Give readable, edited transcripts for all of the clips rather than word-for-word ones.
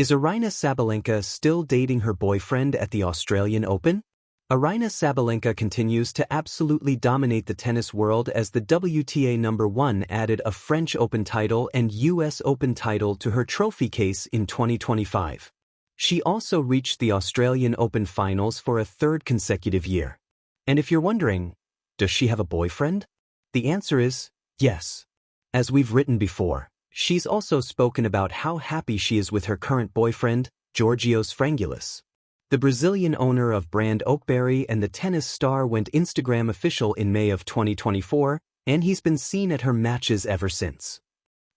Is Aryna Sabalenka still dating her boyfriend at the Australian Open? Aryna Sabalenka continues to absolutely dominate the tennis world as the WTA #1 added a French Open title and US Open title to her trophy case in 2025. She also reached the Australian Open finals for a third consecutive year. And if you're wondering, does she have a boyfriend? The answer is yes. As we've written before, she's also spoken about how happy she is with her current boyfriend, Georgios Frangoulis. The Brazilian owner of brand Oakberry and the tennis star went Instagram official in May of 2024, and he's been seen at her matches ever since.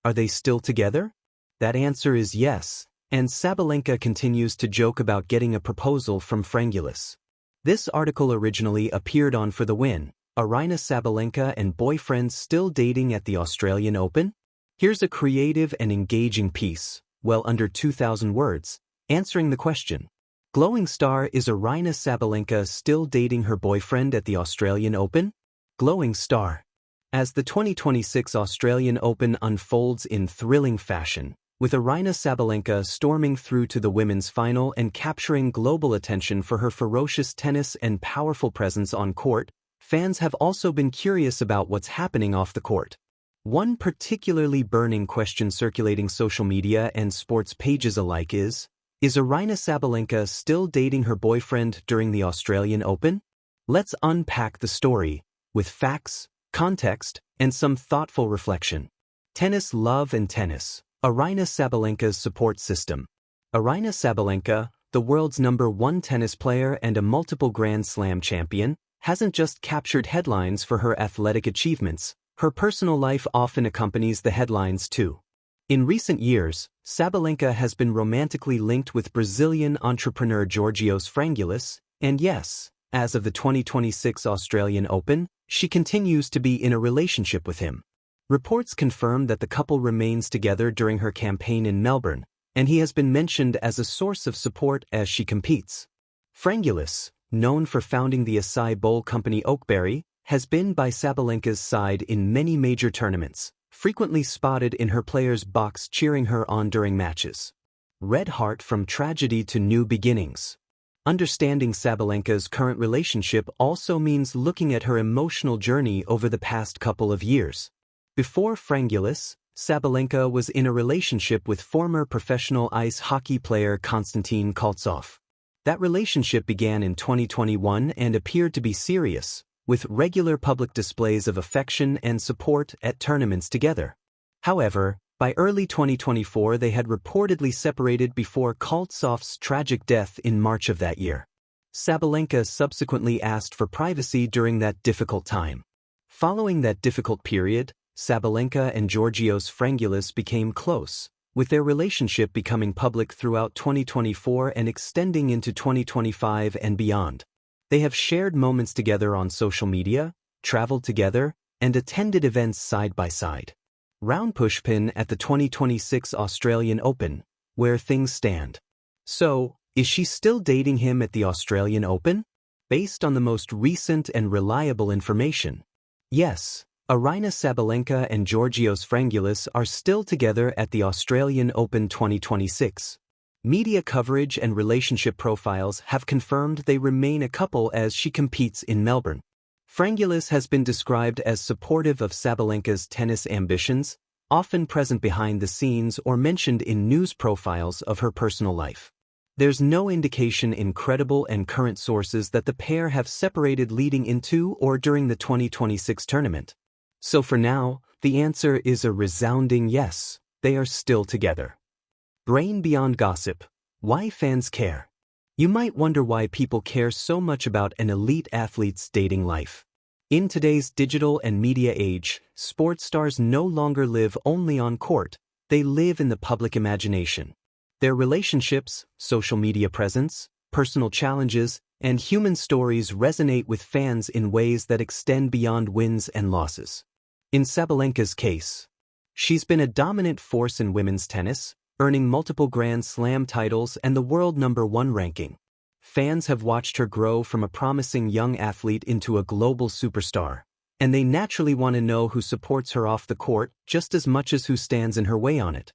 Are they still together? That answer is yes, and Sabalenka continues to joke about getting a proposal from Frangoulis. This article originally appeared on For the Win, Aryna Sabalenka and boyfriend still dating at the Australian Open? Here's a creative and engaging piece, well under 2,000 words, answering the question. Glowing star: is Aryna Sabalenka still dating her boyfriend at the Australian Open? Glowing star. As the 2026 Australian Open unfolds in thrilling fashion, with Aryna Sabalenka storming through to the women's final and capturing global attention for her ferocious tennis and powerful presence on court, fans have also been curious about what's happening off the court. One particularly burning question circulating social media and sports pages alike is Aryna Sabalenka still dating her boyfriend during the Australian Open? Let's unpack the story, with facts, context, and some thoughtful reflection. Tennis love and tennis. Aryna Sabalenka's support system. Aryna Sabalenka, the world's #1 tennis player and a multiple Grand Slam champion, hasn't just captured headlines for her athletic achievements. Her personal life often accompanies the headlines too. In recent years, Sabalenka has been romantically linked with Brazilian entrepreneur Georgios Frangoulis, and yes, as of the 2026 Australian Open, she continues to be in a relationship with him. Reports confirm that the couple remains together during her campaign in Melbourne, and he has been mentioned as a source of support as she competes. Frangoulis, known for founding the acai bowl company Oakberry, has been by Sabalenka's side in many major tournaments, frequently spotted in her player's box cheering her on during matches. Red heart: from tragedy to new beginnings. Understanding Sabalenka's current relationship also means looking at her emotional journey over the past couple of years. Before Frangoulis, Sabalenka was in a relationship with former professional ice hockey player Konstantin Koltsov. That relationship began in 2021 and appeared to be serious, with regular public displays of affection and support at tournaments together. However, by early 2024 they had reportedly separated before Koltsov's tragic death in March of that year. Sabalenka subsequently asked for privacy during that difficult time. Following that difficult period, Sabalenka and Georgios Frangoulis became close, with their relationship becoming public throughout 2024 and extending into 2025 and beyond. They have shared moments together on social media, traveled together, and attended events side by side. Round pushpin at the 2026 Australian Open, where things stand. So, is she still dating him at the Australian Open? Based on the most recent and reliable information, yes, Aryna Sabalenka and Georgios Frangoulis are still together at the Australian Open 2026. Media coverage and relationship profiles have confirmed they remain a couple as she competes in Melbourne. Frangoulis has been described as supportive of Sabalenka's tennis ambitions, often present behind the scenes or mentioned in news profiles of her personal life. There's no indication in credible and current sources that the pair have separated leading into or during the 2026 tournament. So for now, the answer is a resounding yes, they are still together. Brain beyond gossip. Why fans care? You might wonder why people care so much about an elite athlete's dating life. In today's digital and media age, sports stars no longer live only on court, they live in the public imagination. Their relationships, social media presence, personal challenges, and human stories resonate with fans in ways that extend beyond wins and losses. In Sabalenka's case, she's been a dominant force in women's tennis, earning multiple Grand Slam titles and the world #1 ranking. Fans have watched her grow from a promising young athlete into a global superstar, and they naturally want to know who supports her off the court just as much as who stands in her way on it.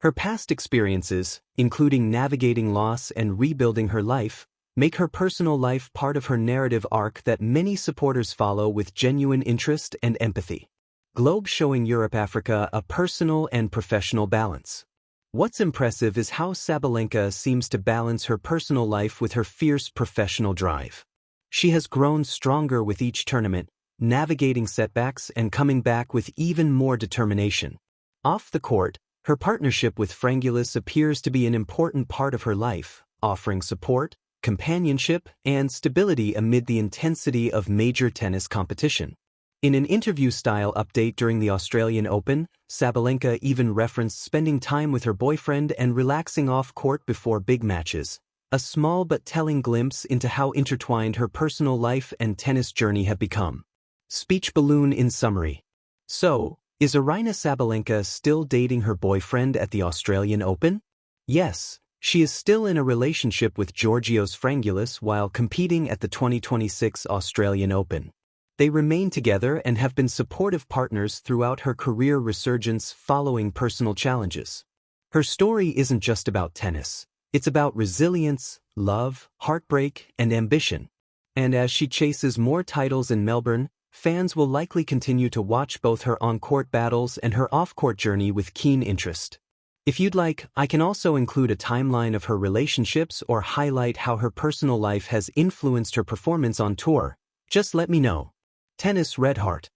Her past experiences, including navigating loss and rebuilding her life, make her personal life part of her narrative arc that many supporters follow with genuine interest and empathy. Globe showing Europe-Africa a personal and professional balance. What's impressive is how Sabalenka seems to balance her personal life with her fierce professional drive. She has grown stronger with each tournament, navigating setbacks and coming back with even more determination. Off the court, her partnership with Frangulis appears to be an important part of her life, offering support, companionship, and stability amid the intensity of major tennis competition. In an interview-style update during the Australian Open, Sabalenka even referenced spending time with her boyfriend and relaxing off-court before big matches, a small but telling glimpse into how intertwined her personal life and tennis journey have become. Speech balloon in summary. So, is Aryna Sabalenka still dating her boyfriend at the Australian Open? Yes, she is still in a relationship with Georgios Frangulis while competing at the 2026 Australian Open. They remain together and have been supportive partners throughout her career resurgence following personal challenges. Her story isn't just about tennis. It's about resilience, love, heartbreak, and ambition. And as she chases more titles in Melbourne, fans will likely continue to watch both her on-court battles and her off-court journey with keen interest. If you'd like, I can also include a timeline of her relationships or highlight how her personal life has influenced her performance on tour. Just let me know. Tennis Red Heart.